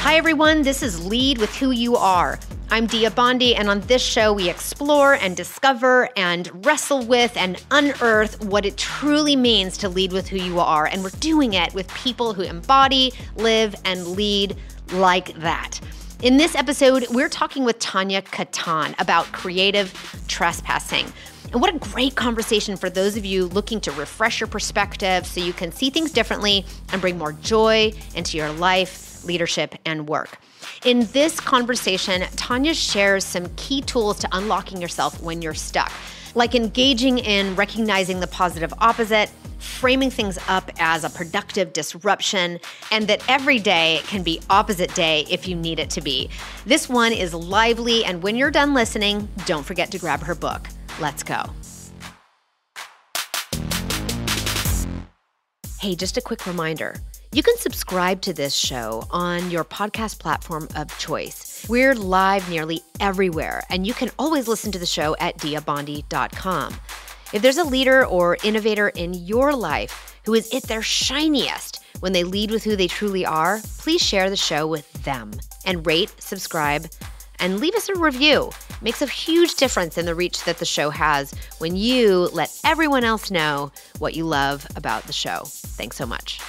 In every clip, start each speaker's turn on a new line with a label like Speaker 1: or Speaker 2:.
Speaker 1: Hi everyone, this is Lead with Who You Are. I'm Dia Bondi, and on this show we explore and discover and wrestle with and unearth what it truly means to lead with who you are. And we're doing it with people who embody, live, and lead like that. In this episode, we're talking with Tania Katan about creative trespassing. And what a great conversation for those of you looking to refresh your perspective so you can see things differently and bring more joy into your life, leadership, and work. In this conversation, Tania shares some key tools to unlocking yourself when you're stuck, like engaging in recognizing the positive opposite, framing things up as a productive disruption, and that every day can be opposite day if you need it to be. This one is lively, and when you're done listening, don't forget to grab her book. Let's go. Hey, just a quick reminder. You can subscribe to this show on your podcast platform of choice. We're live nearly everywhere, and you can always listen to the show at diabondi.com. If there's a leader or innovator in your life who is at their shiniest when they lead with who they truly are, please share the show with them and rate, subscribe, and leave us a review. It makes a huge difference in the reach that the show has when you let everyone else know what you love about the show. Thanks so much.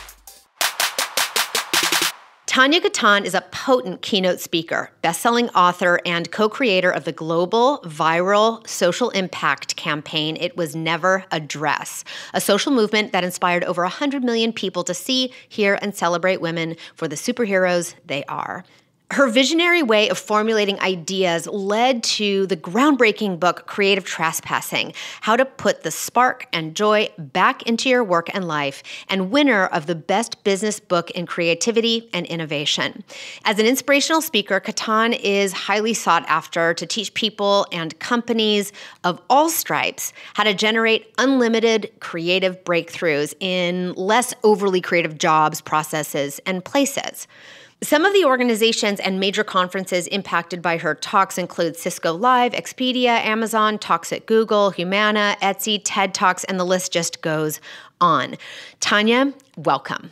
Speaker 1: Tania Katan is a potent keynote speaker, best-selling author, and co-creator of the global viral social impact campaign, It Was Never a Dress, a social movement that inspired over 100 million people to see, hear, and celebrate women for the superheroes they are. Her visionary way of formulating ideas led to the groundbreaking book, Creative Trespassing, How to Put the Spark and Joy Back into Your Work and Life, and winner of the Best Business Book in Creativity and Innovation. As an inspirational speaker, Katan is highly sought after to teach people and companies of all stripes how to generate unlimited creative breakthroughs in less overly creative jobs, processes, and places. Some of the organizations and major conferences impacted by her talks include Cisco Live, Expedia, Amazon, Talks at Google, Humana, Etsy, TED Talks, and the list just goes on. Tania, welcome.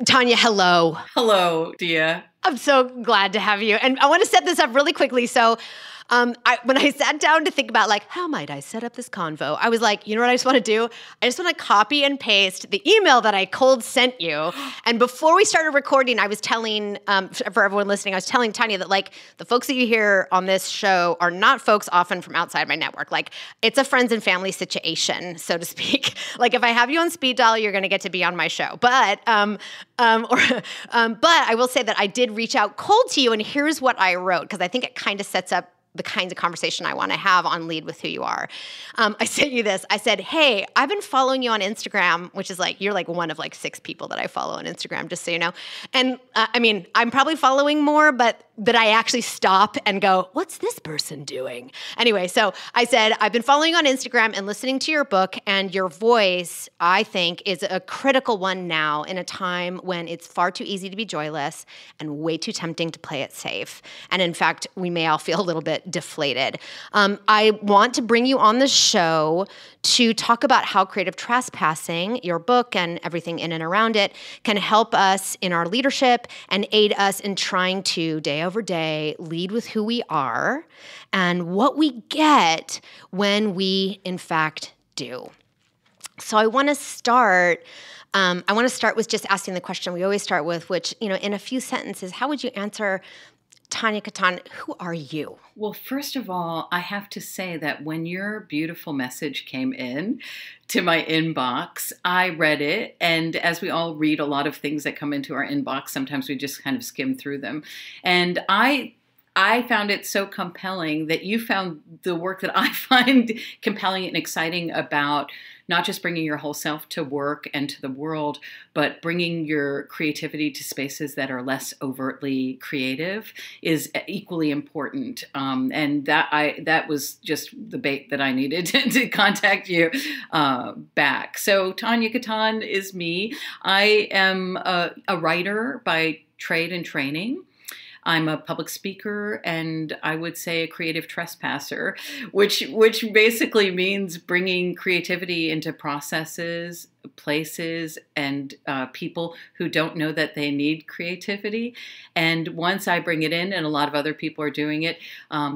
Speaker 1: Tania, hello.
Speaker 2: Hello, Dia.
Speaker 1: I'm so glad to have you. And I want to set this up really quickly. So when I sat down to think about how might I set up this convo, I was like, you know what I just want to do? I just want to copy and paste the email that I cold sent you. And before we started recording, I was telling, for everyone listening, I was telling Tania that the folks that you hear on this show are not folks often from outside my network. It's a friends and family situation, so to speak. If I have you on speed dial, you're going to get to be on my show. But I will say that I did reach out cold to you, and here's what I wrote, because I think it kind of sets up the kinds of conversation I want to have on Lead with Who You Are. I sent you this. I said, hey, I've been following you on Instagram, which is you're one of 6 people that I follow on Instagram, just so you know. And I'm probably following more, but I actually stop and go, what's this person doing? Anyway, so I said, I've been following you on Instagram and listening to your book, and your voice, I think, is a critical one now in a time when it's far too easy to be joyless and way too tempting to play it safe. And in fact, we may all feel a little bit deflated. I want to bring you on the show to talk about how Creative Trespassing, your book and everything in and around it, can help us in our leadership and aid us in trying to, day over day, lead with who we are and what we get when we, in fact, do. So I want to start with just asking the question we always start with, which, in a few sentences, how would you answer, Tania Katan, who are you?
Speaker 2: Well, first of all, I have to say that when your beautiful message came in to my inbox, I read it. And as we all read a lot of things that come into our inbox, sometimes we just kind of skim through them. And I found it so compelling that you found the work that I find compelling and exciting about not just bringing your whole self to work and to the world, but bringing your creativity to spaces that are less overtly creative is equally important. And that was just the bait that I needed to contact you back. So Tania Katan is me. I am a writer by trade and training. I'm a public speaker, and I would say a creative trespasser, which basically means bringing creativity into processes, places, and people who don't know that they need creativity. And once I bring it in, and a lot of other people are doing it,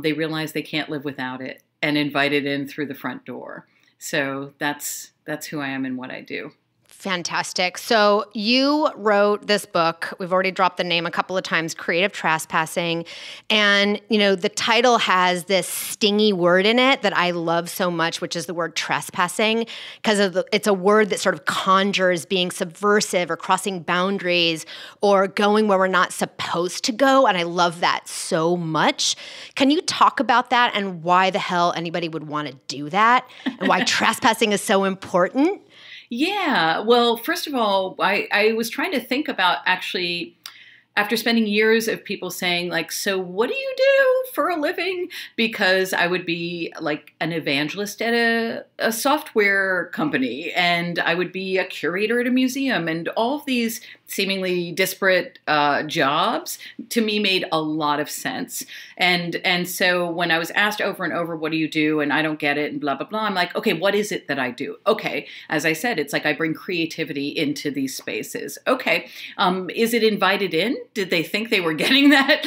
Speaker 2: they realize they can't live without it, and invite it in through the front door. So that's who I am and what I do.
Speaker 1: Fantastic. So you wrote this book. We've already dropped the name a couple of times, Creative Trespassing. And, the title has this stingy word in it that I love so much, which is the word trespassing, because it's a word that sort of conjures being subversive or crossing boundaries or going where we're not supposed to go. And I love that so much. Can you talk about that and why the hell anybody would want to do that and why trespassing is so important?
Speaker 2: Yeah. Well, first of all, I was trying to think about actually, after spending years of people saying like, so what do you do for a living? Because I would be like an evangelist at a software company, and I would be a curator at a museum, and all of these seemingly disparate jobs to me made a lot of sense. And so when I was asked over and over, what do you do? And I don't get it and blah, blah, blah. I'm like, okay, what is it that I do? Okay. As I said, it's like I bring creativity into these spaces. Okay. Is it invited in? Did they think they were getting that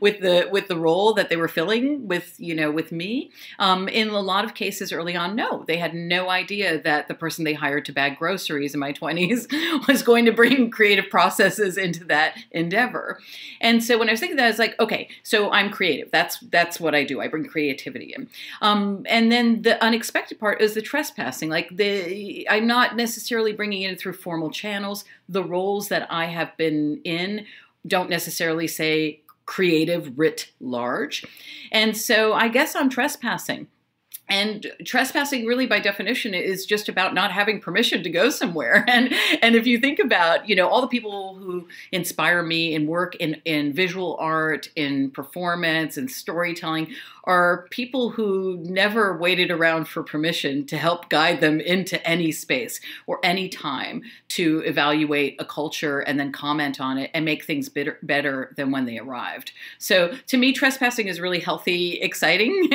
Speaker 2: with the role that they were filling with me? In a lot of cases early on, no, they had no idea that the person they hired to bag groceries in my 20s was going to bring creative processes into that endeavor. And so when I was thinking that, I was like, okay, so I'm creative. That's what I do. I bring creativity in. And then the unexpected part is the trespassing. Like I'm not necessarily bringing it in through formal channels. The roles that I have been in don't necessarily say creative writ large. And so I guess I'm trespassing. And trespassing really by definition is just about not having permission to go somewhere. And if you think about, all the people who inspire me in work in visual art, in performance and storytelling are people who never waited around for permission to help guide them into any space or any time to evaluate a culture and then comment on it and make things better than when they arrived. So to me, trespassing is a really healthy, exciting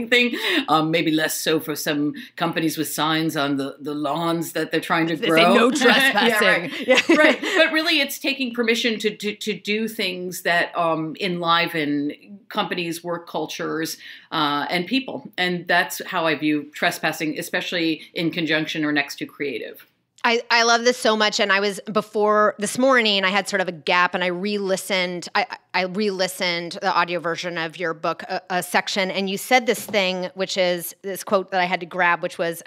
Speaker 2: thing. Maybe less so for some companies with signs on the lawns that they're trying to grow.
Speaker 1: They say no trespassing.
Speaker 2: Yeah, right. Right. But really, it's taking permission to do things that enliven companies, work cultures, and people. And that's how I view trespassing, especially in conjunction or next to creative.
Speaker 1: I love this so much. And before this morning, I had sort of a gap and I re-listened. I re-listened the audio version of your book, a section, and you said this thing, which is this quote that I had to grab, which was,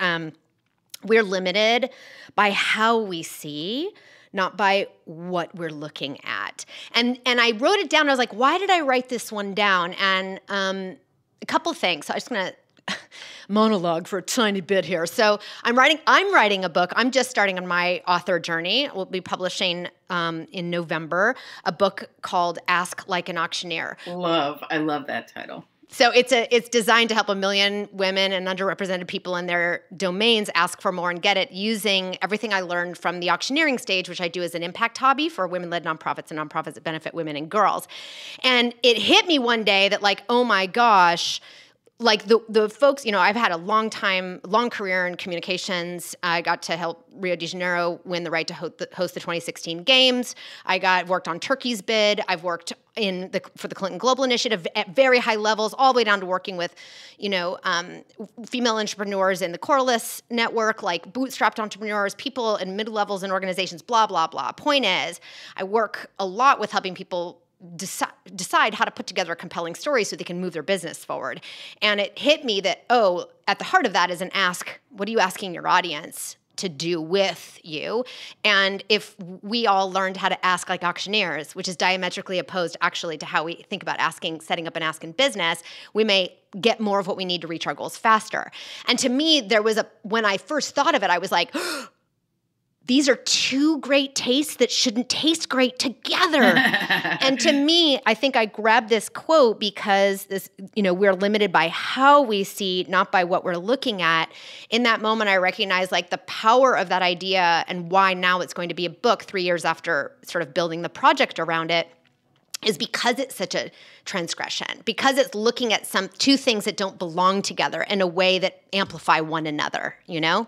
Speaker 1: we're limited by how we see, not by what we're looking at. And I wrote it down. I was like, why did I write this one down? And a couple things. So I'm just going to monologue for a tiny bit here. So I'm writing a book. I'm just starting on my author journey. We'll be publishing in November a book called Ask Like an Auctioneer.
Speaker 2: I love that title.
Speaker 1: So it's designed to help 1 million women and underrepresented people in their domains ask for more and get it using everything I learned from the auctioneering stage, which I do as an impact hobby for women-led nonprofits and nonprofits that benefit women and girls. And it hit me one day that like, oh my gosh, like the folks, I've had a long career in communications. I got to help Rio de Janeiro win the right to host the 2016 games. Worked on Turkey's bid. I've worked for the Clinton Global Initiative at very high levels, all the way down to working with, female entrepreneurs in the Corliss network, like bootstrapped entrepreneurs, people in mid-levels in organizations, blah, blah, blah. Point is, I work a lot with helping people decide how to put together a compelling story so they can move their business forward. And it hit me that, at the heart of that is an ask, what are you asking your audience to do with you? And if we all learned how to ask like auctioneers, which is diametrically opposed actually to how we think about setting up an ask in business, we may get more of what we need to reach our goals faster. And to me, when I first thought of it, I was like, these are two great tastes that shouldn't taste great together. And to me, I think I grabbed this quote because we're limited by how we see, not by what we're looking at. In that moment, I recognized like the power of that idea and why now it's going to be a book 3 years after sort of building the project around it. is because it's such a transgression, because it's looking at two things that don't belong together in a way that amplify one another, you know?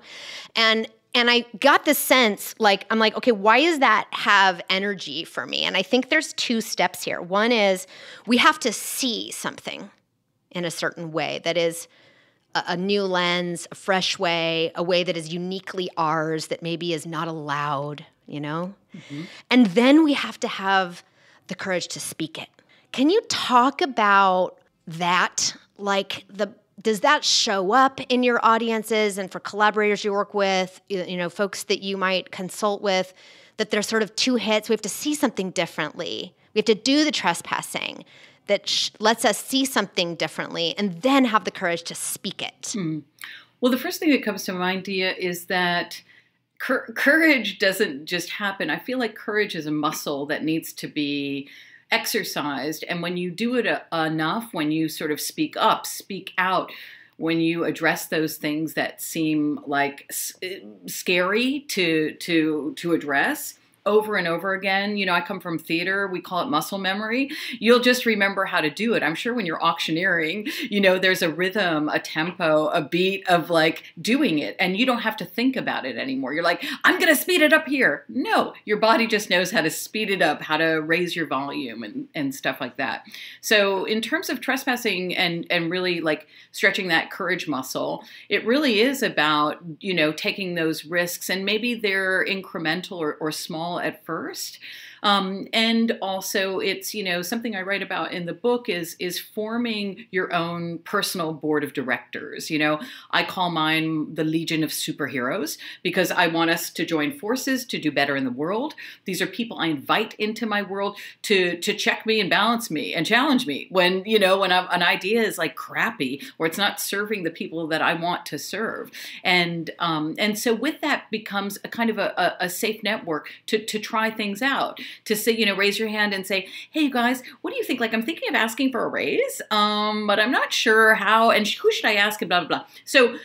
Speaker 1: And I got the sense, like, I'm like, okay, why does that have energy for me? And I think there's two steps here. One is we have to see something in a certain way that is a new lens, a fresh way, a way that is uniquely ours that maybe is not allowed, you know? Mm-hmm. And then we have to have the courage to speak it. Can you talk about that? Like, does that show up in your audiences and for collaborators you work with, you know, folks that you might consult with, that there's sort of two hits? We have to see something differently. We have to do the trespassing that lets us see something differently and then have the courage to speak it.
Speaker 2: Well, the first thing that comes to mind, Dia, is that courage doesn't just happen. I feel like courage is a muscle that needs to be exercised. And when you do it enough, when you sort of speak up, speak out, when you address those things that seem like scary to address over and over again. You know, I come from theater. We call it muscle memory. You'll just remember how to do it. I'm sure when you're auctioneering, you know, there's a rhythm, a tempo, a beat of like doing it. And you don't have to think about it anymore. You're like, I'm going to speed it up here. No, your body just knows how to speed it up, how to raise your volume and stuff like that. So in terms of trespassing and really like stretching that courage muscle, it really is about, you know, taking those risks, and maybe they're incremental or small at first. And also it's, you know, something I write about in the book is forming your own personal board of directors. You know, I call mine the Legion of Superheroes because I want us to join forces to do better in the world. These are people I invite into my world to check me and balance me and challenge me when, you know, when an idea is like crappy or it's not serving the people that I want to serve. And so with that becomes a kind of a safe network to try things out. To say, you know, raise your hand and say, hey, you guys, what do you think? Like, I'm thinking of asking for a raise, but I'm not sure how, and who should I ask, and blah, blah, blah. So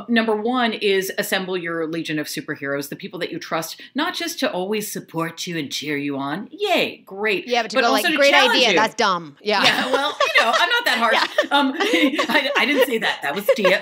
Speaker 2: number one is assemble your legion of superheroes, the people that you trust, not just to always support you and cheer you on. Yay, great.
Speaker 1: Yeah, but also like, great idea, that's dumb. Yeah.
Speaker 2: Yeah, well, you know, I'm not that harsh. Yeah. I didn't say that. That was Tia.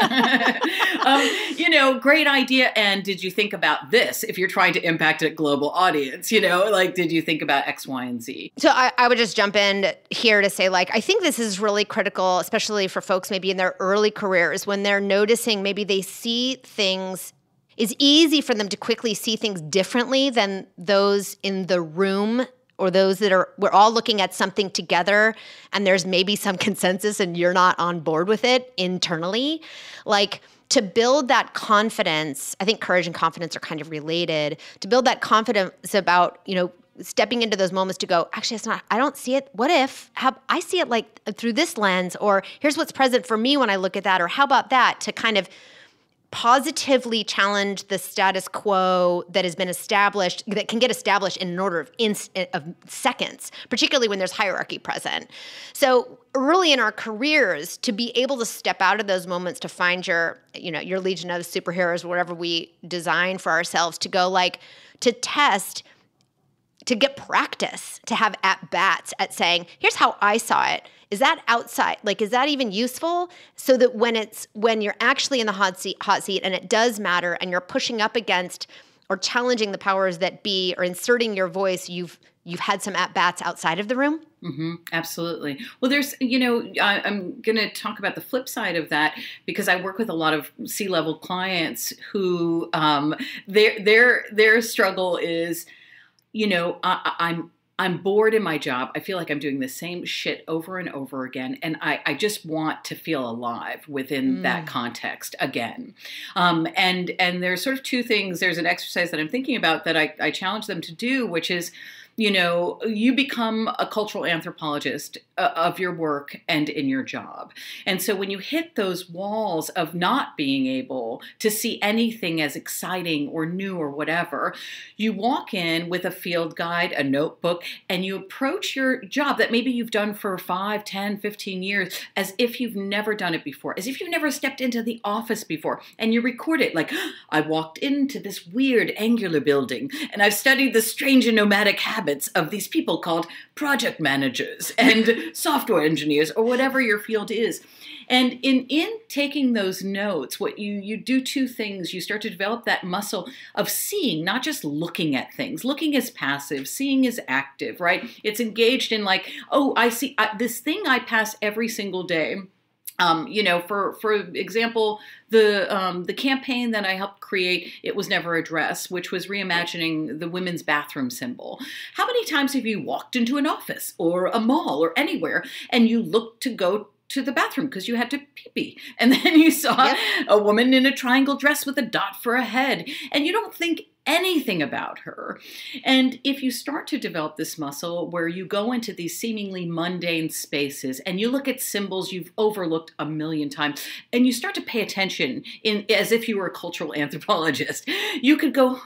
Speaker 2: You know, great idea. And did you think about this if you're trying to impact a global audience? You know, like, did you think about X, Y, and Z?
Speaker 1: So I would just jump in here to say, like, I think this is really critical, especially for folks maybe in their early careers when they're noticing maybe they see things. It's easy for them to quickly see things differently than those in the room or those that we're all looking at something together and there's maybe some consensus and you're not on board with it internally. Like, to build that confidence, I think courage and confidence are kind of related. To build that confidence about, you know, stepping into those moments to go, actually, it's not, I don't see it. What if I see it like through this lens, or here's what's present for me when I look at that, or how about that, to kind of positively challenge the status quo that has been established, that can get established in an order of seconds, particularly when there's hierarchy present. So early in our careers, to be able to step out of those moments to find your legion of superheroes, whatever we design for ourselves, to go like, to test, to get practice, to have at-bats at saying, here's how I saw it. Is that outside? Like, is that even useful? So that when you're actually in the hot seat and it does matter and you're pushing up against or challenging the powers that be or inserting your voice, you've had some at-bats outside of the room?
Speaker 2: Mm-hmm, absolutely. Well, there's, you know, I'm going to talk about the flip side of that because I work with a lot of C-level clients who their struggle is, you know, I'm bored in my job. I feel like I'm doing the same shit over and over again. And I just want to feel alive within that context again. And there's sort of two things. There's an exercise that I'm thinking about that I challenge them to do, which is, you know, you become a cultural anthropologist of your work and in your job. And so when you hit those walls of not being able to see anything as exciting or new or whatever, you walk in with a field guide, a notebook, and you approach your job that maybe you've done for 5, 10, 15 years as if you've never done it before, as if you've never stepped into the office before. And you record it like, I walked into this weird angular building and I've studied the strange and nomadic habits habits of these people called project managers and software engineers, or whatever your field is. And in taking those notes, what you do two things. You start to develop that muscle of seeing, not just looking at things. Looking is passive, seeing is active, right? It's engaged in like, oh, I see this thing I pass every single day. For example, the campaign that I helped create, It Was Never a Dress, which was reimagining the women's bathroom symbol. How many times have you walked into an office or a mall or anywhere and you looked to go to the bathroom because you had to pee-pee, and then you saw a woman in a triangle dress with a dot for a head, and you don't think anything about her? And if you start to develop this muscle where you go into these seemingly mundane spaces and you look at symbols you've overlooked a million times, and you start to pay attention as if you were a cultural anthropologist, you could go,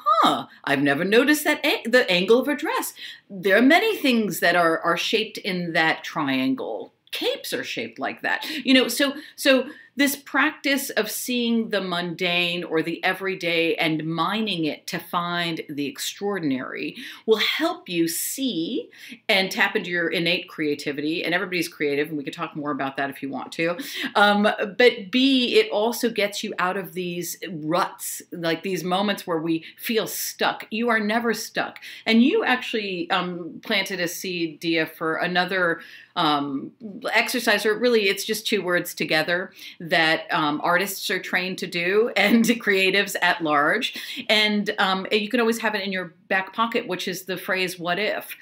Speaker 2: I've never noticed that the angle of a dress. There are many things that are shaped in that triangle. Capes are shaped like that, so this practice of seeing the mundane or the everyday and mining it to find the extraordinary will help you see and tap into your innate creativity. And everybody's creative, and we could talk more about that if you want to. But B, it also gets you out of these ruts, like these moments where we feel stuck. You are never stuck. And you actually planted a seed, Dia, for another exercise, or really it's just two words together that artists are trained to do, and creatives at large. And you can always have it in your back pocket, which is the phrase, what if?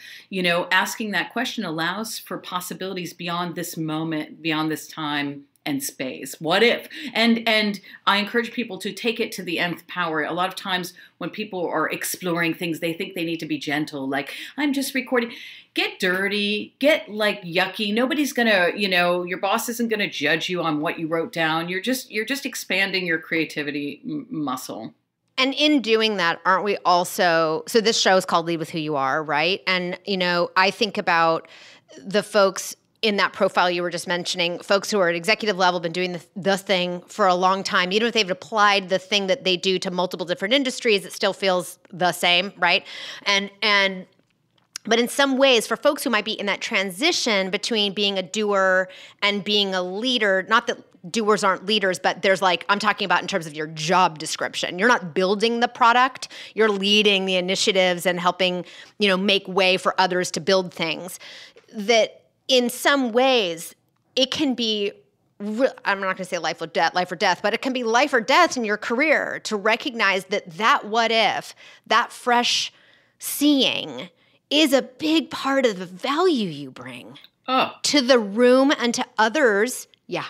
Speaker 2: Asking that question allows for possibilities beyond this moment, beyond this time and space. What if? And I encourage people to take it to the nth power. A lot of times when people are exploring things, they think they need to be gentle. Like, I'm just recording. Get dirty, get like yucky. Nobody's gonna, your boss isn't gonna judge you on what you wrote down. You're just expanding your creativity muscle.
Speaker 1: And in doing that, aren't we also, so this show is called Lead With Who You Are, right? And, I think about the folks in that profile you were just mentioning, folks who are at executive level, been doing the thing for a long time. Even if they've applied the thing that they do to multiple different industries, it still feels the same, right? But in some ways, for folks who might be in that transition between being a doer and being a leader, not that doers aren't leaders, but there's I'm talking about in terms of your job description. You're not building the product, you're leading the initiatives and helping, make way for others to build things. That in some ways, it can be, I'm not going to say life or death, but it can be life or death in your career to recognize that what if, that fresh seeing is a big part of the value you bring to the room and to others. Yeah.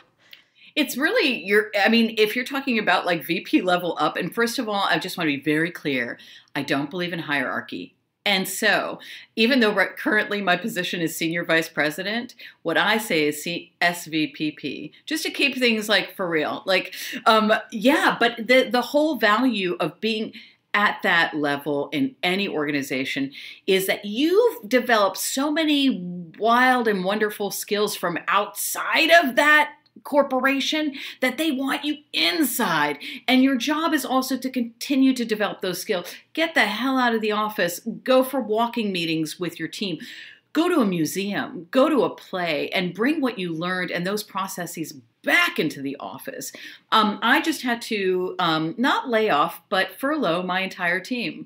Speaker 2: It's really if you're talking about like VP level up, and first of all, I just want to be very clear. I don't believe in hierarchy. And so even though currently my position is senior vice president, what I say is SVPP, just to keep things like for real. But the whole value of being at that level in any organization is that you've developed so many wild and wonderful skills from outside of that corporation that they want you inside. And your job is also to continue to develop those skills. Get the hell out of the office. Go for walking meetings with your team. Go to a museum. Go to a play and bring what you learned and those processes back into the office. I just had to not lay off, but furlough my entire team.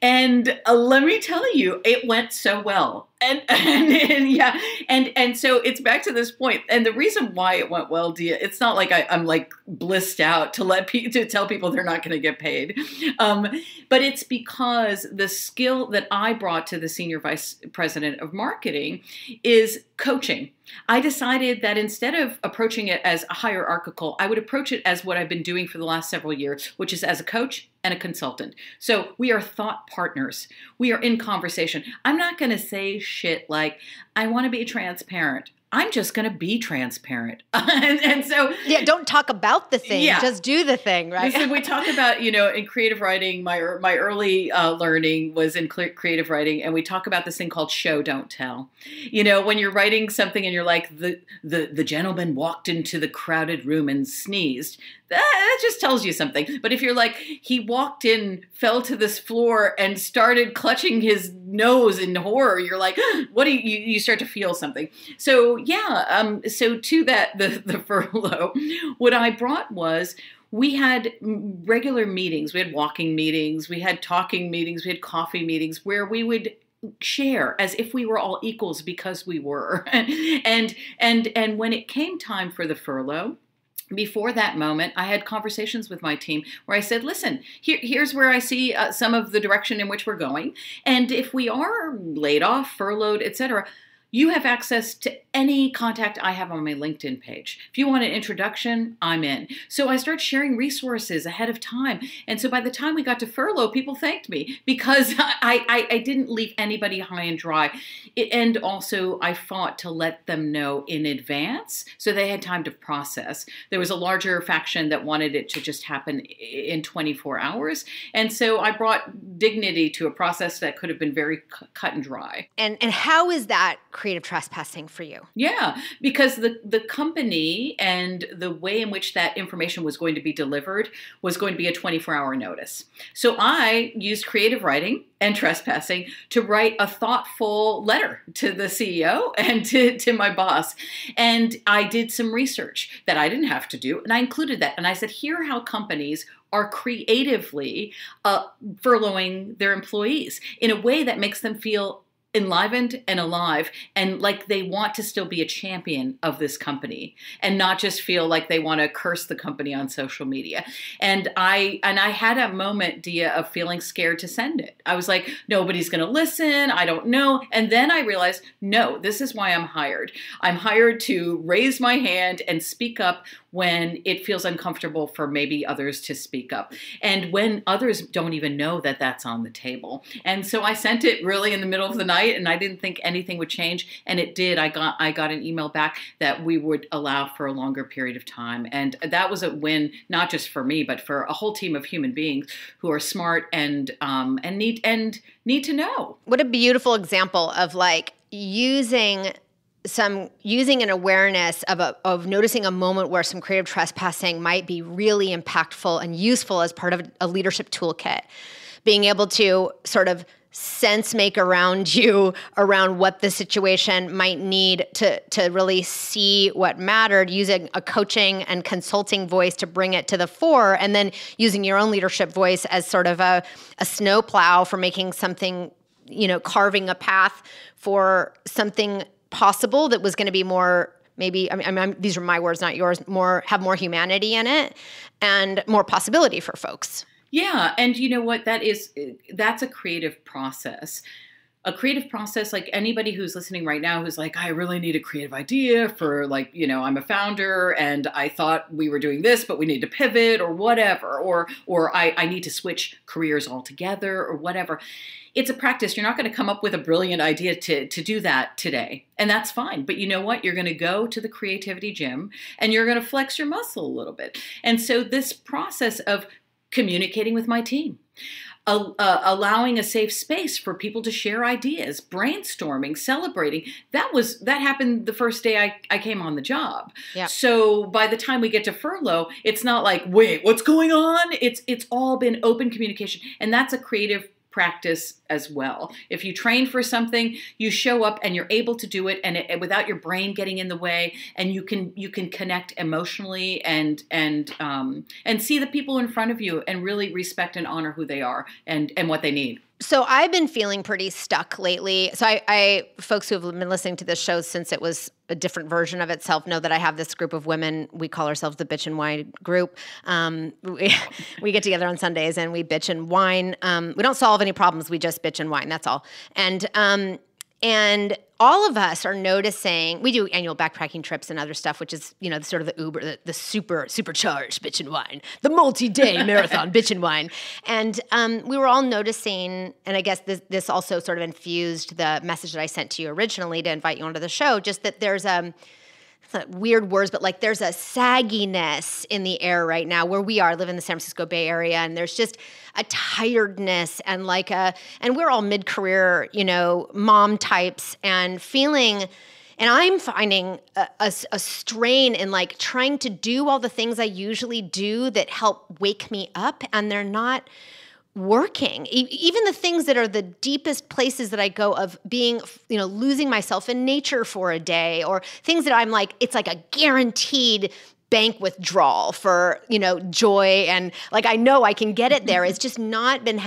Speaker 2: And let me tell you, it went so well. And so it's back to this point. And the reason why it went well, Dia, it's not like I'm like blissed out to tell people they're not going to get paid. But it's because the skill that I brought to the senior vice president of marketing is coaching. I decided that instead of approaching it as a hierarchical, I would approach it as what I've been doing for the last several years, which is as a coach and a consultant. So we are thought partners. We are in conversation. I'm not going to say shit like, I want to be transparent. I'm just going to be transparent. and so...
Speaker 1: Yeah, don't talk about the thing. Yeah. Just do the thing, right?
Speaker 2: So we talk about, in creative writing, my early learning was in creative writing, and we talk about this thing called show, don't tell. When you're writing something and you're like, the gentleman walked into the crowded room and sneezed, that just tells you something. But if you're like, he walked in, fell to this floor, and started clutching his nose in horror. You're like, what do you start to feel something. So yeah, so to that, the furlough, what I brought was, we had regular meetings. We had walking meetings. We had talking meetings. We had coffee meetings where we would share as if we were all equals, because we were. and when it came time for the furlough, before that moment, I had conversations with my team where I said, listen, here's where I see some of the direction in which we're going. And if we are laid off, furloughed, etc., you have access to any contact I have on my LinkedIn page. If you want an introduction, I'm in. So I started sharing resources ahead of time. And so by the time we got to furlough, people thanked me because I didn't leave anybody high and dry. And also I fought to let them know in advance so they had time to process. There was a larger faction that wanted it to just happen in 24 hours. And so I brought dignity to a process that could have been very cut and dry.
Speaker 1: And how is that creative trespassing for you?
Speaker 2: Yeah, because the company and the way in which that information was going to be delivered was going to be a 24-hour notice. So I used creative writing and trespassing to write a thoughtful letter to the CEO and to my boss. And I did some research that I didn't have to do, and I included that. And I said, here are how companies are creatively furloughing their employees in a way that makes them feel enlivened and alive and like they want to still be a champion of this company and not just feel like they want to curse the company on social media. And I had a moment, Dia, of feeling scared to send it. I was like, nobody's going to listen. I don't know. And then I realized, no, this is why I'm hired. I'm hired to raise my hand and speak up when it feels uncomfortable for maybe others to speak up. And when others don't even know that that's on the table. And so I sent it really in the middle of the night, and I didn't think anything would change. And it did. I got an email back that we would allow for a longer period of time. And that was a win, not just for me, but for a whole team of human beings who are smart and need to know.
Speaker 1: What a beautiful example of like using an awareness of noticing a moment where some creative trespassing might be really impactful and useful as part of a leadership toolkit. Being able to sort of sense make around you around what the situation might need to really see what mattered, using a coaching and consulting voice to bring it to the fore, and then using your own leadership voice as sort of a snowplow for making something, carving a path for something possible that was going to be more, maybe, these are my words, not yours, have more humanity in it and more possibility for folks.
Speaker 2: Yeah. And you know what? That's a creative process. A creative process, like anybody who's listening right now who's like, I really need a creative idea for I'm a founder and I thought we were doing this, but we need to pivot or whatever, or I need to switch careers altogether or whatever. It's a practice. You're not going to come up with a brilliant idea to do that today. And that's fine. But you know what? You're going to go to the creativity gym and you're going to flex your muscle a little bit. And so this process of communicating with my team, allowing a safe space for people to share ideas, brainstorming, celebrating. That happened the first day I came on the job. Yep. So by the time we get to furlough, it's not like, wait, what's going on? It's all been open communication. And that's a creative practice as well. If you train for something, you show up and you're able to do it, and without your brain getting in the way, and you can connect emotionally and see the people in front of you and really respect and honor who they are and what they need.
Speaker 1: So I've been feeling pretty stuck lately. So I folks who have been listening to this show since it was a different version of itself know that I have this group of women. We call ourselves the Bitch and Wine group. We get together on Sundays and we bitch and whine. We don't solve any problems. We just bitch and whine. That's all. And all of us are noticing, we do annual backpacking trips and other stuff, which is, sort of the Uber, the supercharged bitch and wine, the multi-day marathon bitch and wine. And we were all noticing, and I guess this also sort of infused the message that I sent to you originally to invite you onto the show, just that there's weird words, but like there's a sagginess in the air right now where we live in the San Francisco Bay Area, and there's just a tiredness and and we're all mid-career, mom types and feeling, and I'm finding a strain in like trying to do all the things I usually do that help wake me up, and they're not working. Even the things that are the deepest places that I go of being, losing myself in nature for a day, or things that I'm like, it's like a guaranteed bank withdrawal for, joy. And like, I know I can get it there. It's just not been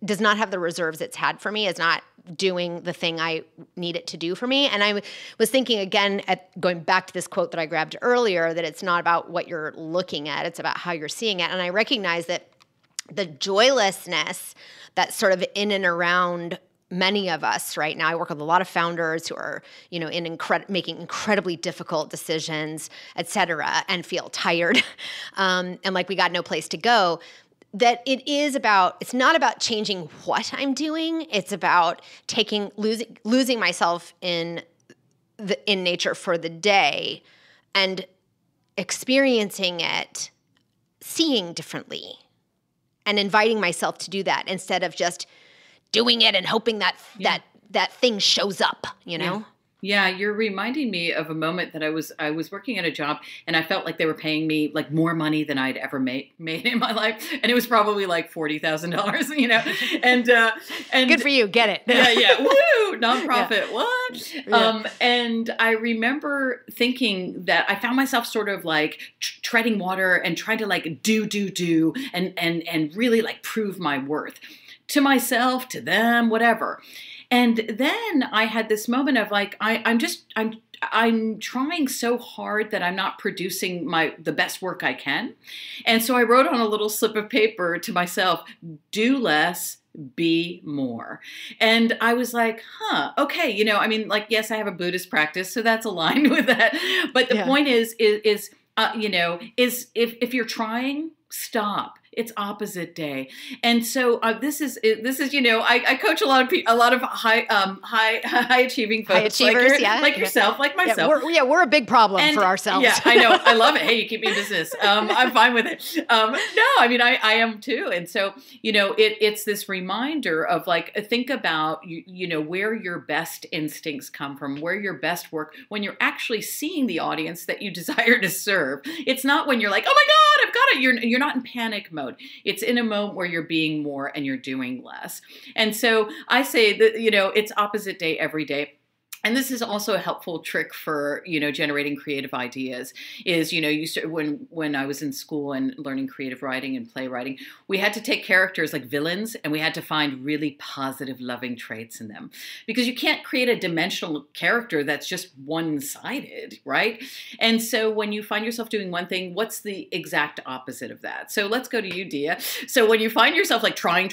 Speaker 1: does not have the reserves it's had for me. It's not doing the thing I need it to do for me. And I was thinking again, going back to this quote that I grabbed earlier, that it's not about what you're looking at, it's about how you're seeing it. And I recognize that the joylessness that's sort of in and around many of us right now. I work with a lot of founders who are, making incredibly difficult decisions, et cetera, and feel tired and like we got no place to go. That it's not about changing what I'm doing. It's about losing myself in nature for the day and experiencing it, seeing differently, and inviting myself to do that instead of just doing it and hoping that thing shows up,
Speaker 2: Yeah, you're reminding me of a moment that I was working at a job and I felt like they were paying me like more money than I'd ever made in my life, and it was probably like $40,000, and
Speaker 1: good for you, get it.
Speaker 2: yeah, woo, nonprofit,
Speaker 1: Yeah.
Speaker 2: What?
Speaker 1: Yeah.
Speaker 2: And I remember thinking that I found myself sort of like treading water and trying to like do and really like prove my worth to myself, to them, whatever. And then I had this moment of like, I'm trying so hard that I'm not producing the best work I can. And so I wrote on a little slip of paper to myself, do less, be more. And I was like, okay. Yes, I have a Buddhist practice, so that's aligned with that. But the point is if you're trying, stop. It's opposite day. And so this is I coach a lot of high achieving folks,
Speaker 1: high achievers,
Speaker 2: like yourself, like myself.
Speaker 1: We're a big problem for ourselves.
Speaker 2: Yeah, I know. I love it. Hey, you keep me in business. I'm fine with it. I am too. And so, it's this reminder of like, think about, where your best instincts come from, where your best work, when you're actually seeing the audience that you desire to serve. It's not when you're like, oh my God, I've got it. You're not in panic mode. It's in a moment where you're being more and you're doing less. And so I say that, it's opposite day every day. And this is also a helpful trick for, generating creative ideas is, when I was in school and learning creative writing and playwriting, we had to take characters like villains and we had to find really positive, loving traits in them, because you can't create a dimensional character that's just one-sided, right? And so when you find yourself doing one thing, what's the exact opposite of that? So let's go to you, Dia. So when you find yourself like trying,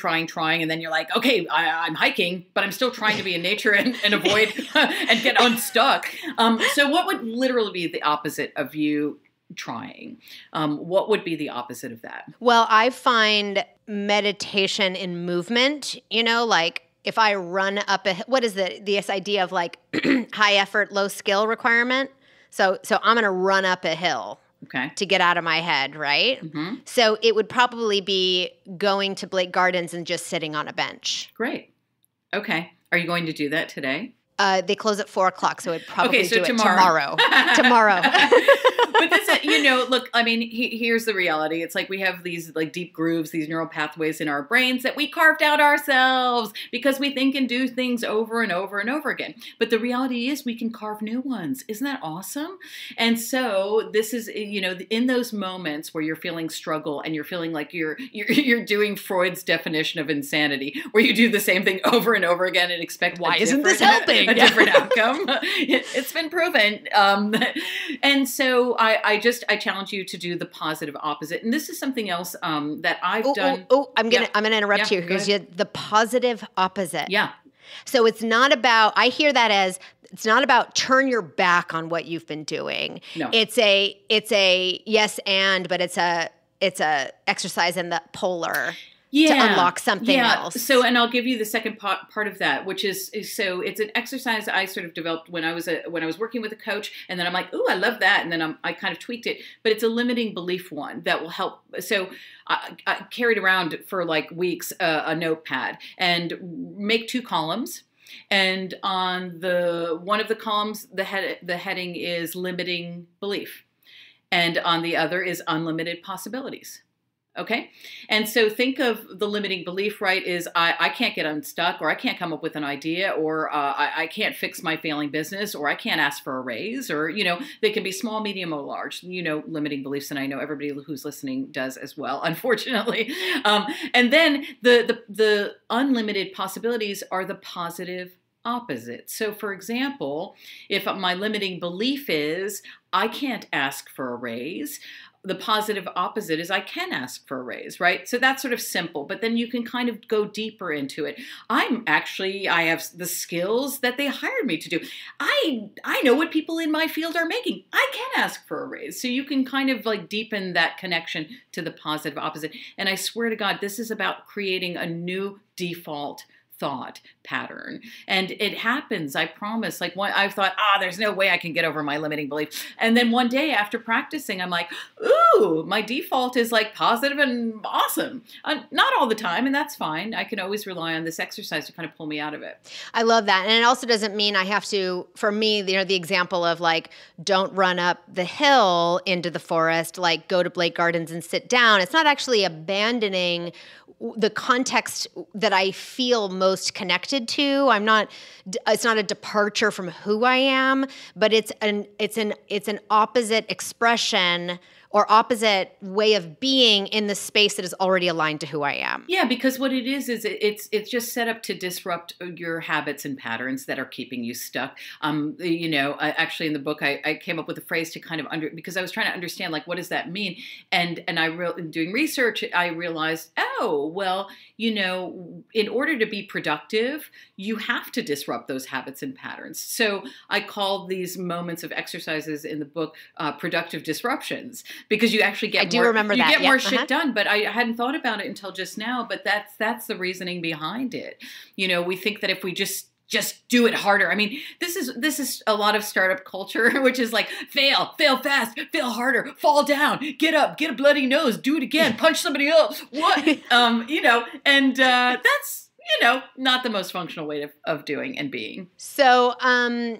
Speaker 2: and then you're like, okay, I'm hiking, but I'm still trying to be in nature and avoid and get unstuck. So what would literally be the opposite of you trying? What would be the opposite of that?
Speaker 1: Well, I find meditation in movement, like if I run up what is this idea of like high effort, low skill requirement? So I'm going to run up a hill.
Speaker 2: Okay.
Speaker 1: To get out of my head, right?
Speaker 2: Mm-hmm.
Speaker 1: So it would probably be going to Blake Gardens and just sitting on a bench.
Speaker 2: Great. Okay. Are you going to do that today?
Speaker 1: They close at 4:00, so I'd probably
Speaker 2: do
Speaker 1: it tomorrow. Tomorrow.
Speaker 2: But that's look, here's the reality. It's like we have these like deep grooves, these neural pathways in our brains that we carved out ourselves because we think and do things over and over and over again. But the reality is we can carve new ones. Isn't that awesome? And so this is, in those moments where you're feeling struggle and you're feeling like you're doing Freud's definition of insanity, where you do the same thing over and over again and expect
Speaker 1: why isn't this helping?
Speaker 2: A different outcome. It's been proven. And so I challenge you to do the positive opposite. And this is something else that I've done.
Speaker 1: I'm gonna interrupt you because the positive opposite.
Speaker 2: Yeah.
Speaker 1: So it's not about. I hear that as it's not about turn your back on what you've been doing.
Speaker 2: No.
Speaker 1: It's a yes and, but it's a exercise in the polar. To unlock something else.
Speaker 2: So, and I'll give you the second part of that, which is so it's an exercise I sort of developed when I was working with a coach, and then I'm like, ooh, I love that, and then I kind of tweaked it, but it's a limiting belief one that will help. So I carried around for like weeks a notepad and make 2 columns. And on one of the columns, the heading is limiting belief, and on the other is unlimited possibilities. Okay. And so think of the limiting belief, right? Is I can't get unstuck, or I can't come up with an idea, or I can't fix my failing business, or I can't ask for a raise, or, they can be small, medium, or large, limiting beliefs. And I know everybody who's listening does as well, unfortunately. And then the unlimited possibilities are the positive opposite. So for example, if my limiting belief is I can't ask for a raise, the positive opposite is I can ask for a raise, right? So that's sort of simple, but then you can kind of go deeper into it. I have the skills that they hired me to do. I know what people in my field are making. I can ask for a raise. So you can kind of like deepen that connection to the positive opposite. And I swear to God, this is about creating a new default thought pattern. And it happens, I promise. Like I've thought, there's no way I can get over my limiting belief. And then one day after practicing, I'm like, ooh, my default is like positive and awesome. Not all the time, and that's fine. I can always rely on this exercise to kind of pull me out of it.
Speaker 1: I love that. And it also doesn't mean I have to, for me, the example of like, don't run up the hill into the forest, like go to Blake Gardens and sit down. It's not actually abandoning the context that I feel most connected to. It's not a departure from who I am, but it's an opposite expression or opposite way of being in the space that is already aligned to who I am.
Speaker 2: Yeah, because what it is it's just set up to disrupt your habits and patterns that are keeping you stuck. Actually in the book, I came up with a phrase to kind of because I was trying to understand, like, what does that mean? And doing research, I realized, in order to be productive, you have to disrupt those habits and patterns. So I call these moments of exercises in the book productive disruptions, because you actually get more shit done. But I hadn't thought about it until just now. But that's the reasoning behind it. We think that if we just do it harder. I mean, this is a lot of startup culture, which is like fail fast, fail harder, fall down, get up, get a bloody nose, do it again, punch somebody else. What? That's not the most functional way of doing and being.
Speaker 1: So,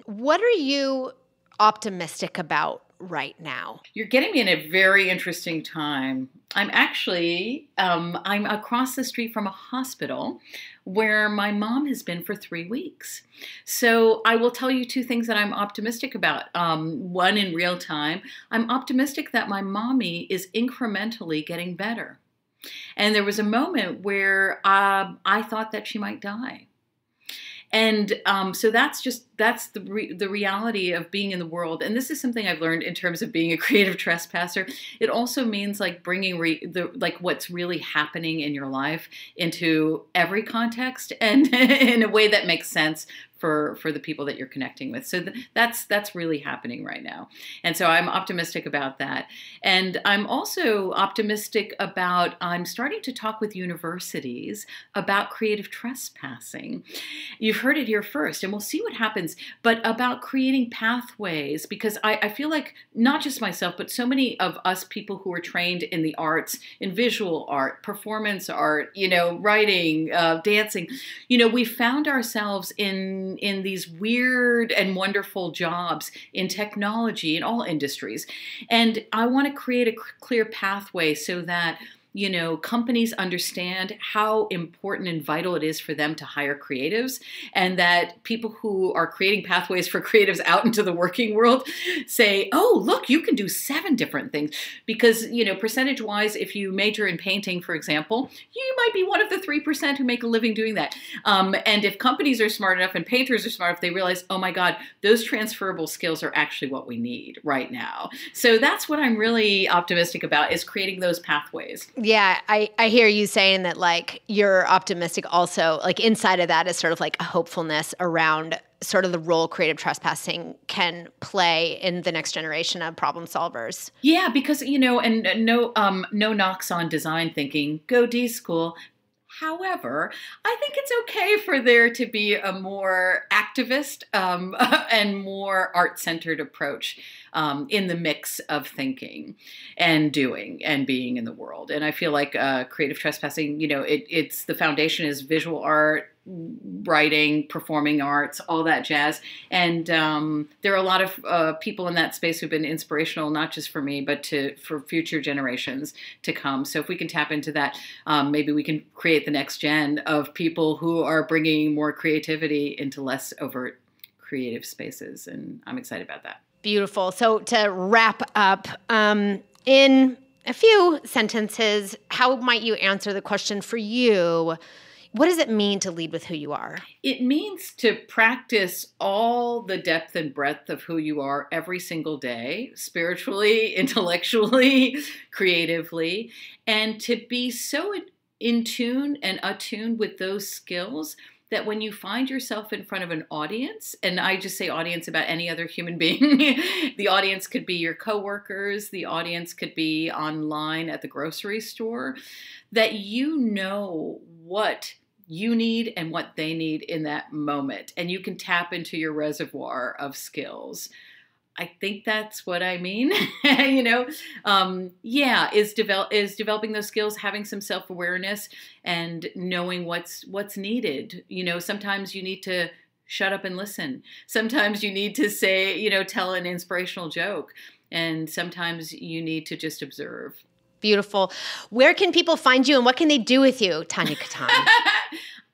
Speaker 1: what are you optimistic about right now?
Speaker 2: You're getting me in a very interesting time. I'm actually, I'm across the street from a hospital where my mom has been for 3 weeks. So I will tell you two things that I'm optimistic about. One, in real time, I'm optimistic that my mommy is incrementally getting better. And there was a moment where I thought that she might die. And so that's the reality of being in the world. And this is something I've learned in terms of being a creative trespasser. It also means like bringing what's really happening in your life into every context and in a way that makes sense for the people that you're connecting with. So that's really happening right now. And so I'm optimistic about that. And I'm also optimistic about, I'm starting to talk with universities about creative trespassing. You've heard it here first, and we'll see what happens, but about creating pathways, because I feel like not just myself, but so many of us people who are trained in the arts, in visual art, performance art, writing, dancing, we found ourselves in these weird and wonderful jobs in technology, in all industries. And I want to create a clear pathway so that companies understand how important and vital it is for them to hire creatives, and that people who are creating pathways for creatives out into the working world say, oh, look, you can do 7 different things. Because, percentage-wise, if you major in painting, for example, you might be one of the 3% who make a living doing that. And if companies are smart enough and painters are smart enough, they realize, oh my God, those transferable skills are actually what we need right now. So that's what I'm really optimistic about, is creating those pathways.
Speaker 1: Yeah, I hear you saying that, like, you're optimistic also, like, inside of that is sort of like a hopefulness around sort of the role creative trespassing can play in the next generation of problem solvers.
Speaker 2: Yeah, because, and no knocks on design thinking, go D school. However, I think it's okay for there to be a more activist and more art-centered approach in the mix of thinking and doing and being in the world. And I feel like creative trespassing, it's the foundation is visual art, writing, performing arts, all that jazz. And there are a lot of people in that space who've been inspirational, not just for me, but for future generations to come. So if we can tap into that, maybe we can create the next gen of people who are bringing more creativity into less overt creative spaces. And I'm excited about that.
Speaker 1: Beautiful. So to wrap up, in a few sentences, how might you answer the question for you? What does it mean to lead with who you are?
Speaker 2: It means to practice all the depth and breadth of who you are every single day, spiritually, intellectually, creatively, and to be so in tune and attuned with those skills that when you find yourself in front of an audience, and I just say audience about any other human being, the audience could be your coworkers, the audience could be online at the grocery store, that you know what you need and what they need in that moment. And you can tap into your reservoir of skills. I think that's what I mean, is developing those skills, having some self-awareness and knowing what's needed. Sometimes you need to shut up and listen. Sometimes you need to say, tell an inspirational joke. And sometimes you need to just observe.
Speaker 1: Beautiful. Where can people find you and what can they do with you, Tania Katan?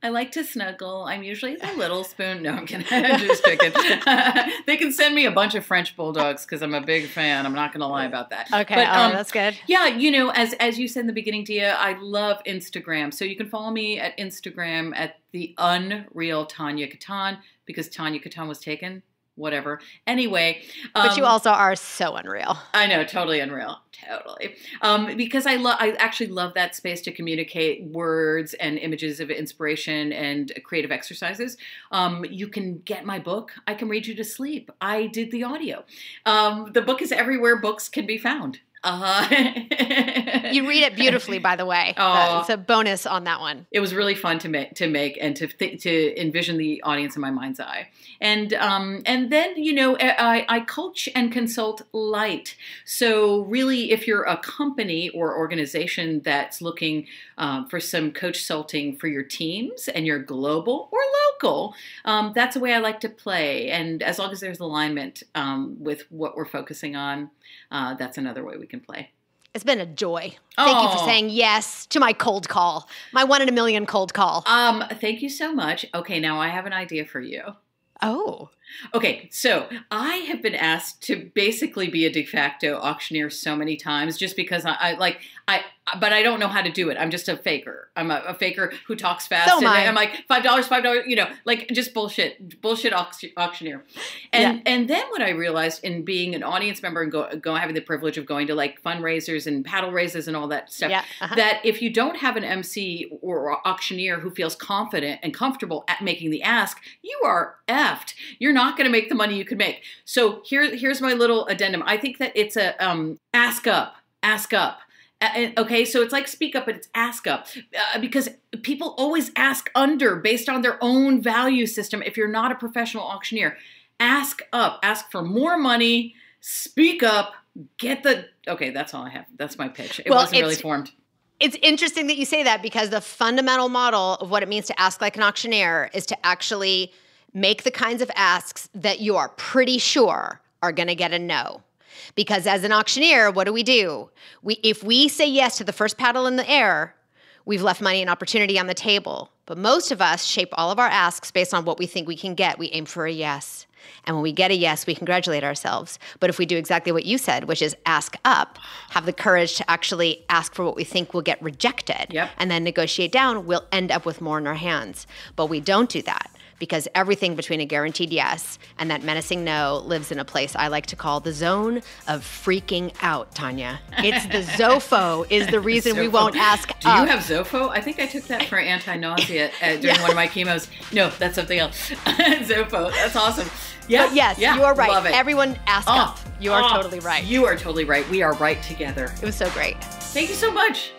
Speaker 2: I like to snuggle. I'm usually the little spoon. No, I'm kidding. I'm just kidding. They can send me a bunch of French bulldogs because I'm a big fan. I'm not going to lie about that.
Speaker 1: Okay, but, that's good.
Speaker 2: Yeah, as you said in the beginning, Dia, I love Instagram. So you can follow me at Instagram at the Unreal Tania Katan because Tania Katan was taken. Whatever. Anyway.
Speaker 1: But you also are so unreal.
Speaker 2: I know. Totally unreal. Totally. Because I actually love that space to communicate words and images of inspiration and creative exercises. You can get my book. I can read you to sleep. I did the audio. The book is everywhere books can be found.
Speaker 1: You read it beautifully, by the way. It's a bonus on that one.
Speaker 2: It was really fun to make and to envision the audience in my mind's eye. And then, I coach and consult light. So really, if you're a company or organization that's looking for some coach-sulting for your teams and you're global or local, that's a way I like to play. And as long as there's alignment with what we're focusing on, that's another way we can play.
Speaker 1: It's been a joy. Thank you for saying yes to my cold call, my 1 in a million cold call.
Speaker 2: Thank you so much. Okay, now I have an idea for you.
Speaker 1: Oh.
Speaker 2: Okay, so I have been asked to basically be a de facto auctioneer so many times just because but I don't know how to do it. I'm just a faker. I'm a faker who talks fast.
Speaker 1: So
Speaker 2: and I'm like, $5, just bullshit auctioneer. And then what I realized in being an audience member and having the privilege of going to like fundraisers and paddle races and all that stuff, that if you don't have an MC or auctioneer who feels confident and comfortable at making the ask, you are effed. You're not going to make the money you could make. So here's my little addendum. I think that it's a ask up. Okay, so it's like speak up, but it's ask up because people always ask under based on their own value system. If you're not a professional auctioneer, ask up, ask for more money, speak up, okay, that's all I have. That's my pitch. It wasn't really formed.
Speaker 1: It's interesting that you say that because the fundamental model of what it means to ask like an auctioneer is to actually make the kinds of asks that you are pretty sure are going to get a no. Because as an auctioneer, what do? If we say yes to the first paddle in the air, we've left money and opportunity on the table. But most of us shape all of our asks based on what we think we can get. We aim for a yes. And when we get a yes, we congratulate ourselves. But if we do exactly what you said, which is ask up, have the courage to actually ask for what we think will get rejected, and then negotiate down, we'll end up with more in our hands. But we don't do that. Because everything between a guaranteed yes and that menacing no lives in a place I like to call the zone of freaking out, Tania. It's the Zofo is the reason we won't ask up.
Speaker 2: Do you have Zofo? I think I took that for anti-nausea during one of my chemos. No, that's something else. Zofo, that's awesome.
Speaker 1: Yeah, but yes, you are right. Love it. Everyone ask up. You are totally right.
Speaker 2: You are totally right. We are right together.
Speaker 1: It was so great.
Speaker 2: Thank you so much.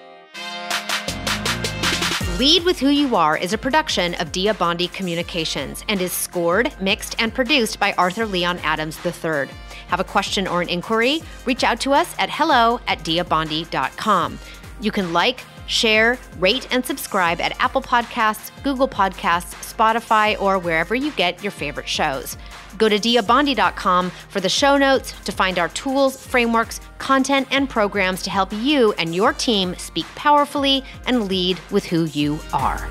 Speaker 1: Lead with Who You Are is a production of Dia Bondi Communications and is scored, mixed, and produced by Arthur Leon Adams III. Have a question or an inquiry? Reach out to us at hello@diabondi.com. You can like, Share, rate, and subscribe at Apple Podcasts, Google Podcasts, Spotify, or wherever you get your favorite shows. Go to diabondi.com for the show notes to find our tools, frameworks, content, and programs to help you and your team speak powerfully and lead with who you are.